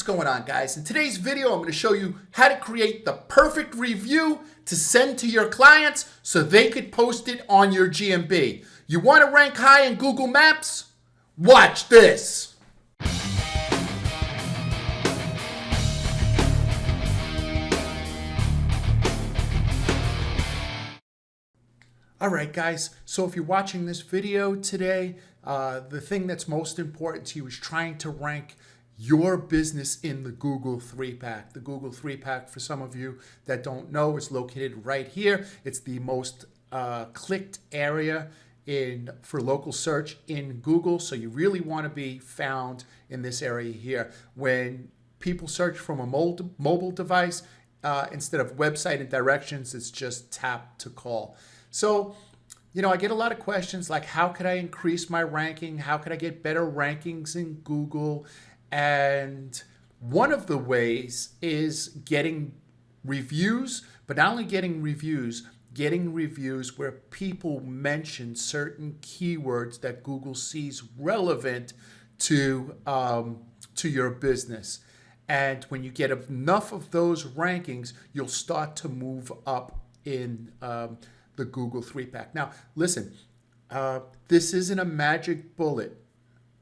What's going on, guys? In today's video, I'm going to show you how to create the perfect review to send to your clients so they could post it on your GMB. You want to rank high in Google Maps? Watch this. All right, guys, so if you're watching this video today, the thing that's most important to you is trying to rank your business in the Google 3-pack. The Google 3-pack, for some of you that don't know, is located right here. It's the most clicked area for local search in Google, so you really want to be found in this area here. When people search from a mobile device, instead of website and directions, it's just tap to call. So, I get a lot of questions like, how could I increase my ranking? How could I get better rankings in Google? And one of the ways is getting reviews, but not only getting reviews where people mention certain keywords that Google sees relevant to your business. And when you get enough of those rankings, you'll start to move up in the Google 3-pack. Now, listen, this isn't a magic bullet,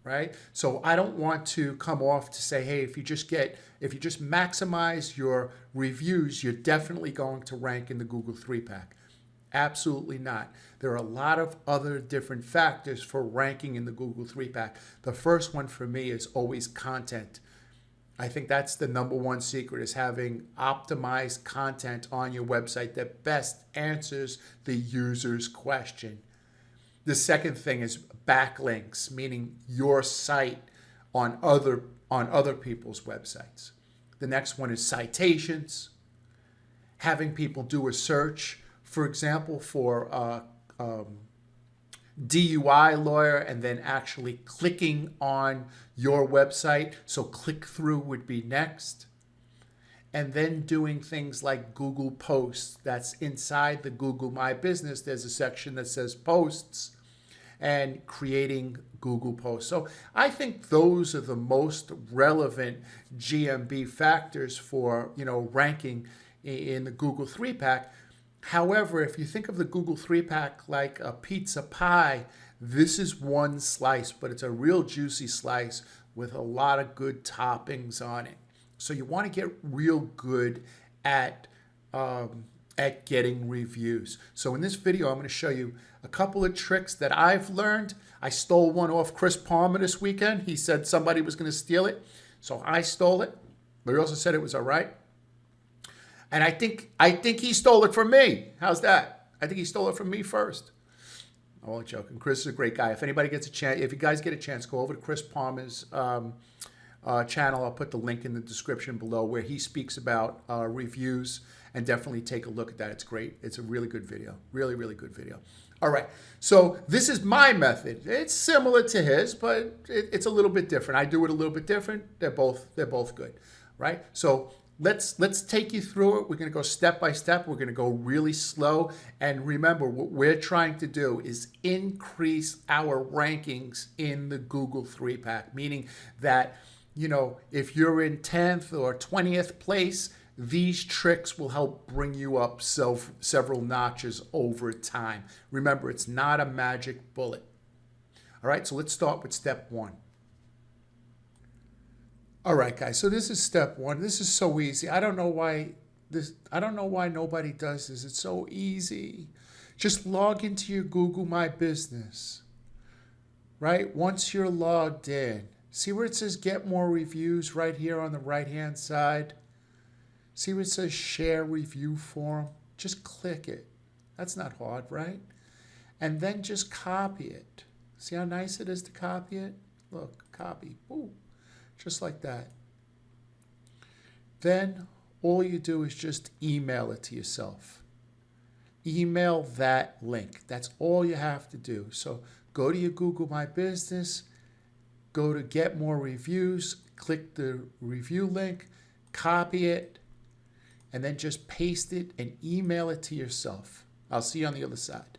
right? So I don't want to come off to say, hey, if you just maximize your reviews, you're definitely going to rank in the Google 3-pack. Absolutely not. There are a lot of other different factors for ranking in the Google 3-pack. The first one for me is always content. I think that's the number one secret, is having optimized content on your website that best answers the user's question. The second thing is backlinks, meaning your site on other people's websites. The next one is citations, having people do a search, for example, for DUI lawyer, and then actually clicking on your website. So click-through would be next. And then doing things like Google Posts. That's inside the Google My Business. There's a section that says Posts, and creating Google Posts. So I think those are the most relevant GMB factors for, ranking in the Google 3-pack. However, if you think of the Google 3-pack like a pizza pie, this is one slice, but it's a real juicy slice with a lot of good toppings on it. So you want to get real good at getting reviews. So in this video, I'm going to show you a couple of tricks that I've learned. I stole one off Chris Palmer this weekend. He said somebody was going to steal it, so I stole it. But he also said it was all right. And I think he stole it from me. How's that? I think he stole it from me first. I'm only joking. Chris is a great guy. If anybody gets a chance, if you guys get a chance, go over to Chris Palmer's channel. I'll put the link in the description below where he speaks about reviews, and definitely take a look at that. It's great. It's a really good video. Really, really good video. All right. So this is my method. It's similar to his, but it's a little bit different. I do it a little bit different. They're both good, right? So let's take you through it. We're going to go step by step. We're going to go really slow. And remember, what we're trying to do is increase our rankings in the Google 3-pack, meaning that, if you're in 10th or 20th place, these tricks will help bring you up several notches over time. Remember, it's not a magic bullet. All right, so let's start with step one. All right, guys, so this is step one. This is so easy. I don't know why nobody does this. It's so easy. Just log into your Google My Business, right? Once you're logged in, see where it says Get More Reviews right here on the right-hand side? See where it says Share Review Form? Just click it. That's not hard, right? And then just copy it. See how nice it is to copy it? Look, copy. Ooh. Just like that. Then all you do is just email it to yourself. Email that link. That's all you have to do. So go to your Google My Business, go to Get More Reviews, click the review link, copy it, and then just paste it and email it to yourself. I'll see you on the other side.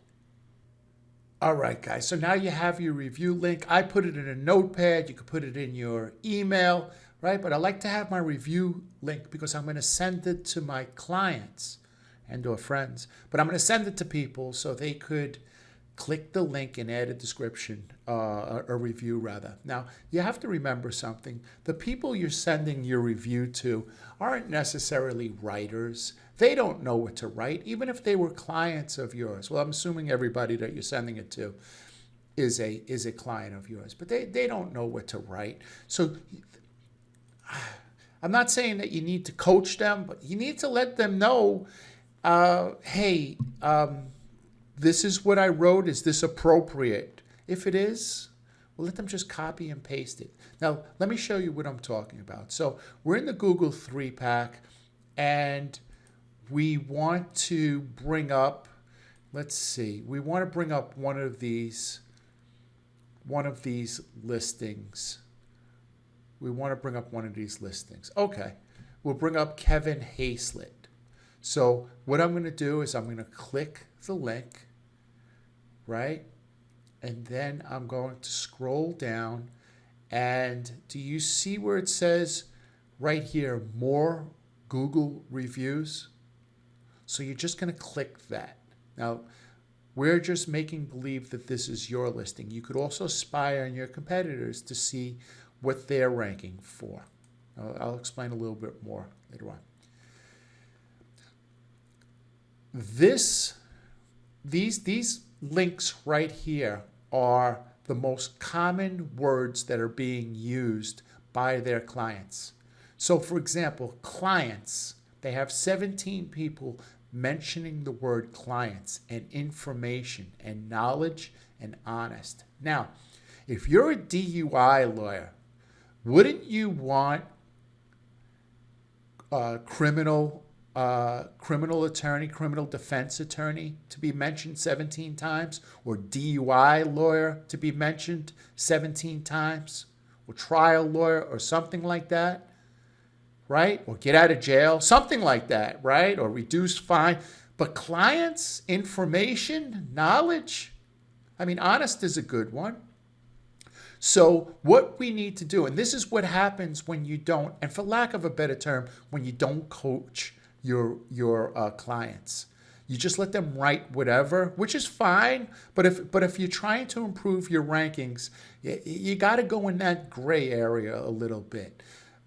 All right, guys, so now you have your review link. I put it in a notepad. You can put it in your email. right? But I like to have my review link because I'm going to send it to my clients and or friends. But I'm going to send it to people so they could click the link and add a description, a review rather. Now, you have to remember something. The people you're sending your review to aren't necessarily writers. They don't know what to write, even if they were clients of yours. Well, I'm assuming everybody that you're sending it to is a client of yours, but they don't know what to write. So I'm not saying that you need to coach them, but you need to let them know, hey, this is what I wrote. Is this appropriate? If it is, well, let them just copy and paste it. Now, let me show you what I'm talking about. So we're in the Google 3-pack, and we want to bring up, let's see, we want to bring up one of these listings. We want to bring up one of these listings. Okay, we'll bring up Kevin Hayslett. So what I'm going to do is I'm going to click the link, right? And then I'm going to scroll down, and do you see where it says right here, more Google reviews? So you're just going to click that. Now, we're just making believe that this is your listing. You could also spy on your competitors to see what they're ranking for. I'll explain a little bit more later on. These links right here are the most common words that are being used by their clients. So for example, clients, they have 17 people mentioning the word clients and information and knowledge and honest. Now, if you're a DUI lawyer, wouldn't you want criminal attorney, criminal defense attorney to be mentioned 17 times, or DUI lawyer to be mentioned 17 times, or trial lawyer or something like that, right? Or get out of jail, something like that, right? Or reduced fine. But clients, information, knowledge, I mean, honest is a good one. So what we need to do, and this is what happens when you don't, and for lack of a better term, when you don't coach your clients. You just let them write whatever, which is fine. But if you're trying to improve your rankings, you got to go in that gray area a little bit.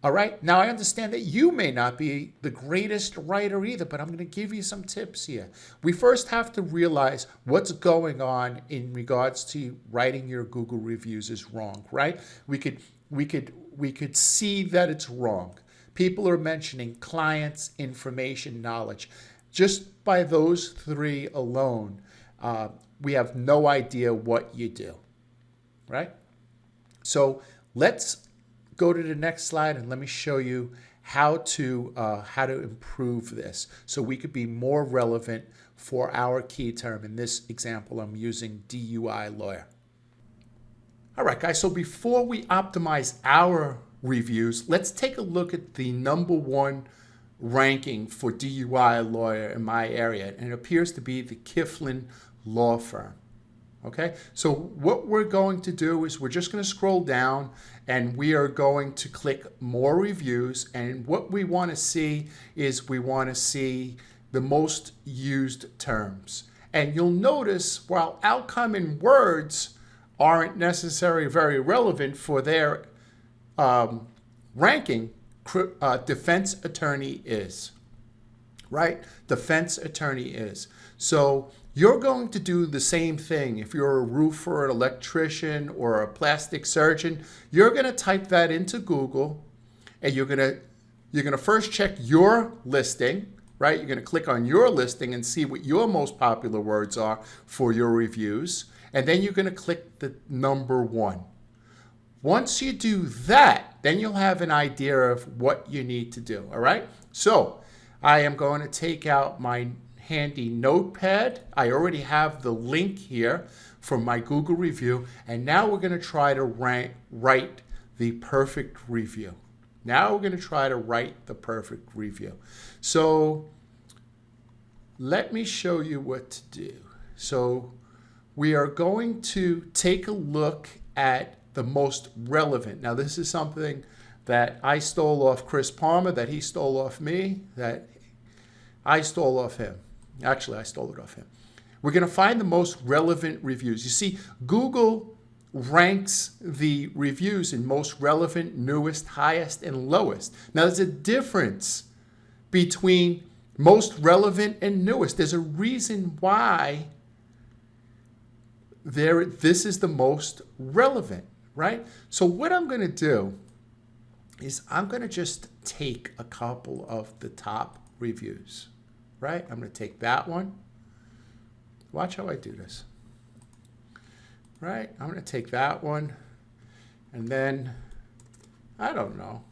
All right. Now, I understand that you may not be the greatest writer either, but I'm going to give you some tips here. We first have to realize what's going on in regards to writing your Google reviews is wrong, right? We could see that it's wrong. People are mentioning clients, information, knowledge. Just by those three alone, we have no idea what you do, right? So let's go to the next slide and let me show you how to improve this so we could be more relevant for our key term. In this example, I'm using DUI lawyer. All right, guys, so before we optimize our reviews, let's take a look at the #1 ranking for DUI lawyer in my area, and it appears to be the Kiflin Law Firm. Okay, so what we're going to do is we're just going to scroll down and we are going to click more reviews, and what we want to see is we want to see the most used terms. And you'll notice while outcome and words aren't necessarily very relevant for their ranking, defense attorney is, right? Defense attorney is. So you're going to do the same thing. If you're a roofer, an electrician, or a plastic surgeon, you're going to type that into Google, and you're going to first check your listing, right? You're going to click on your listing and see what your most popular words are for your reviews, and then you're going to click the #1. Once you do that, then you'll have an idea of what you need to do, all right? So I am going to take out my handy notepad. I already have the link here from my Google review, and now we're going to try to write the perfect review. Now we're going to try to write the perfect review. So let me show you what to do. So we are going to take a look at the most relevant. Now this is something that I stole off Chris Palmer, that he stole off me, that I stole off him. Actually, I stole it off him. We're going to find the most relevant reviews. You see, Google ranks the reviews in most relevant, newest, highest, and lowest. Now, there's a difference between most relevant and newest. There's a reason why this is the most relevant, right? So what I'm going to do is I'm going to just take a couple of the top reviews, right? I'm going to take that one. Watch how I do this, right? I'm going to take that one, and then, I don't know.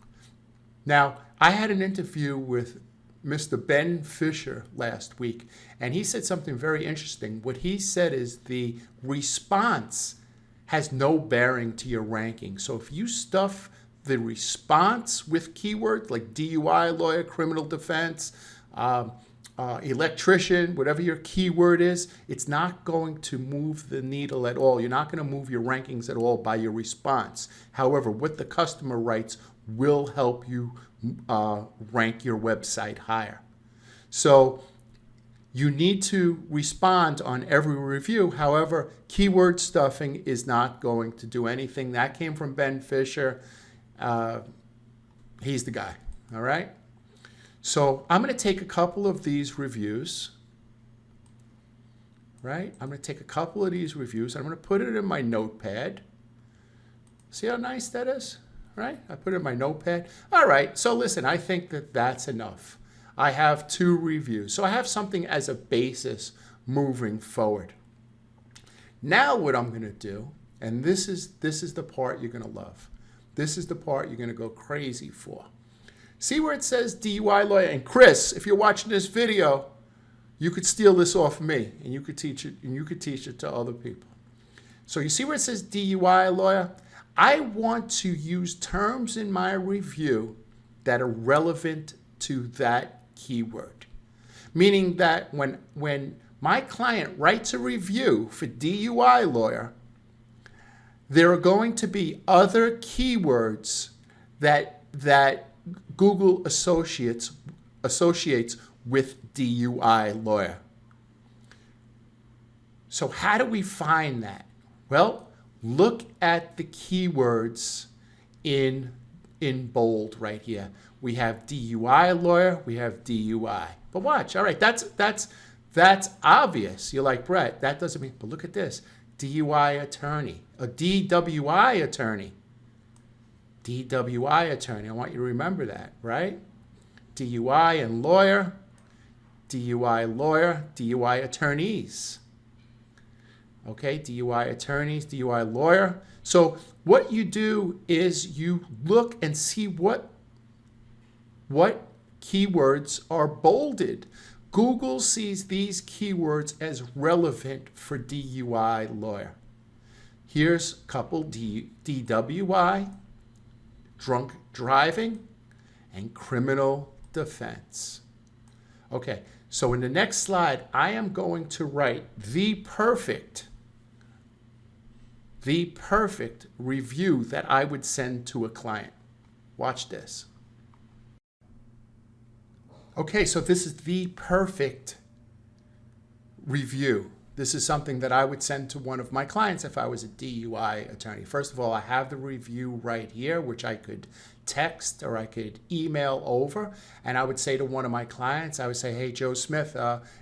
Now, I had an interview with Mr. Ben Fisher last week, and he said something very interesting. What he said is the response has no bearing to your ranking. So if you stuff the response with keywords like DUI lawyer, criminal defense, electrician, whatever your keyword is, it's not going to move the needle at all. You're not going to move your rankings at all by your response. However, what the customer writes will help you rank your website higher. So you need to respond on every review. However, keyword stuffing is not going to do anything. That came from Ben Fisher. He's the guy, all right? So I'm going to take a couple of these reviews, right? I'm going to take a couple of these reviews. I'm going to put it in my notepad. See how nice that is, right? I put it in my notepad. All right, so listen, I think that that's enough. I have 2 reviews. So I have something as a basis moving forward. Now what I'm going to do, and this is the part you're going to love. This is the part you're going to go crazy for. See where it says DUI lawyer? And Chris, if you're watching this video, you could steal this off me, and you could teach it, and you could teach it to other people. So you see where it says DUI lawyer? I want to use terms in my review that are relevant to that keyword. Meaning that when my client writes a review for DUI lawyer, there are going to be other keywords that Google associates with DUI lawyer. So how do we find that? Well, look at the keywords in bold right here. We have DUI lawyer, we have DUI. But watch, all right, that's obvious. You're like, Brett, that doesn't mean, but look at this. DUI attorney, a DWI attorney. DWI attorney, I want you to remember that, right? DUI and lawyer, DUI attorneys. Okay, DUI attorneys, DUI lawyer. So what you do is you look and see what keywords are bolded. Google sees these keywords as relevant for DUI lawyer. Here's a couple: DWI, drunk driving, and criminal defense. Okay, so in the next slide, I am going to write the perfect review that I would send to a client. Watch this. Okay, so this is the perfect review. This is something that I would send to one of my clients if I was a DUI attorney. First of all, I have the review right here, which I could text or I could email over. And I would say to one of my clients, I would say, hey, Joe Smith,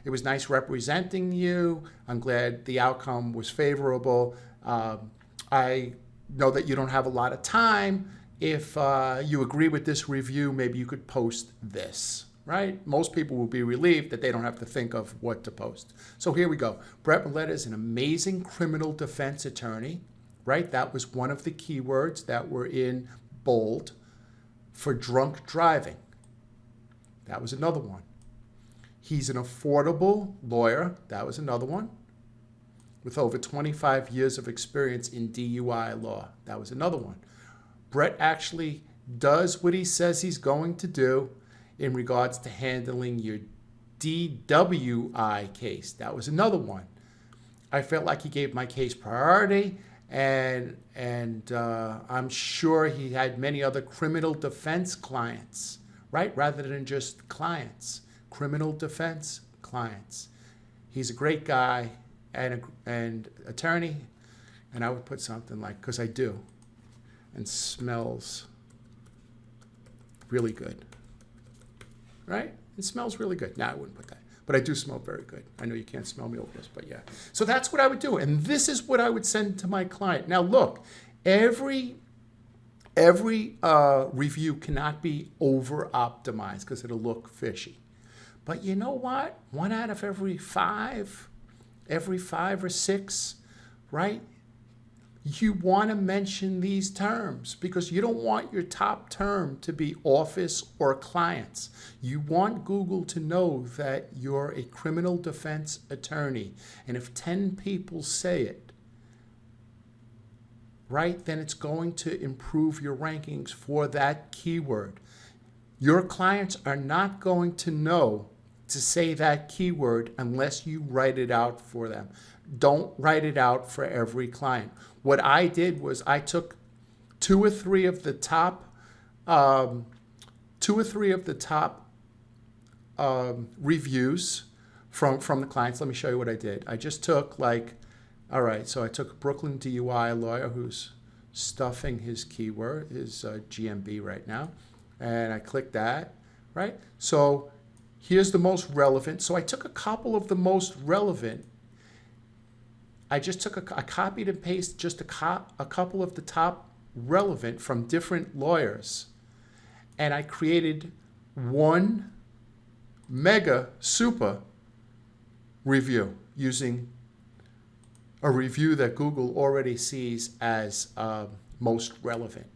it was nice representing you. I'm glad the outcome was favorable. I know that you don't have a lot of time. If you agree with this review, maybe you could post this. Right? Most people will be relieved that they don't have to think of what to post. So here we go. Brett Milletta is an amazing criminal defense attorney, right? That was one of the keywords that were in bold for drunk driving. That was another one. He's an affordable lawyer. That was another one. With over 25 years of experience in DUI law. That was another one. Brett actually does what he says he's going to do in regards to handling your DWI case. That was another one. I felt like he gave my case priority and I'm sure he had many other criminal defense clients, right? Rather than just clients, criminal defense clients. He's a great guy and attorney, and I would put something like, because I do, and smells really good, right? It smells really good. No, I wouldn't put that. But I do smell very good. I know you can't smell me over this, but yeah. So that's what I would do. And this is what I would send to my client. Now, look, every review cannot be over-optimized because it'll look fishy. But you know what? 1 out of every 5 or 6, right? You want to mention these terms because you don't want your top term to be office or clients. You want Google to know that you're a criminal defense attorney. And if 10 people say it, right, then it's going to improve your rankings for that keyword. Your clients are not going to know to say that keyword unless you write it out for them. Don't write it out for every client. What I did was I took 2 or 3 of the top reviews from the clients. Let me show you what I did. I just took all right, so I took a Brooklyn DUI lawyer who's stuffing his keyword, his GMB right now, and I clicked that, right? So here's the most relevant. So I took a couple of the most relevant. I just took I copied and pasted just a couple of the top relevant from different lawyers. And I created one mega super review using a review that Google already sees as most relevant.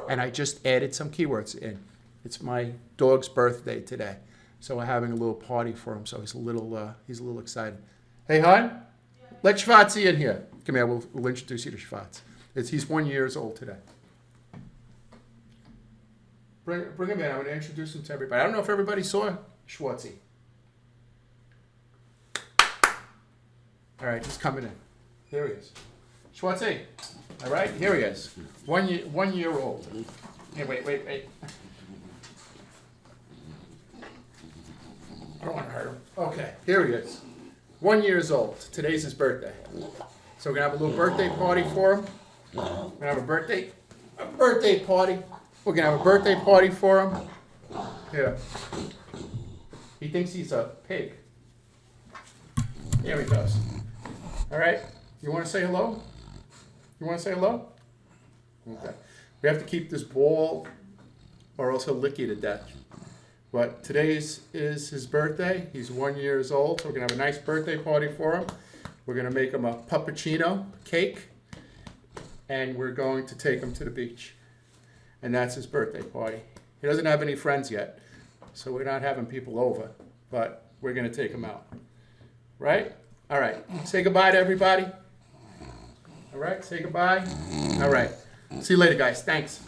And I just added some keywords in. It's my dog's birthday today. So we're having a little party for him. So he's a little excited. Hey, hon? Let Shvatzi in here. Come here, we'll introduce you to Shvatz. He's 1 year old today. Bring him in. I'm going to introduce him to everybody. I don't know if everybody saw Shvatzi. All right, he's coming in. Here he is. Shvatzi. All right, here he is. 1 year old. Hey, wait. I don't want to hurt him. Okay, here he is. 1 year old. Today's his birthday. So we're going to have a little birthday party for him. We're going to have a birthday party. We're going to have a birthday party for him. Here. He thinks he's a pig. Here he goes. All right. You want to say hello? Okay. We have to keep this ball or else he'll lick you to death. But today is his birthday. He's 1 year old. So we're going to have a nice birthday party for him. We're going to make him a puppuccino cake. And we're going to take him to the beach. And that's his birthday party. He doesn't have any friends yet. So we're not having people over. But we're going to take him out. Right? All right. Say goodbye to everybody. All right. Say goodbye. All right. See you later, guys. Thanks.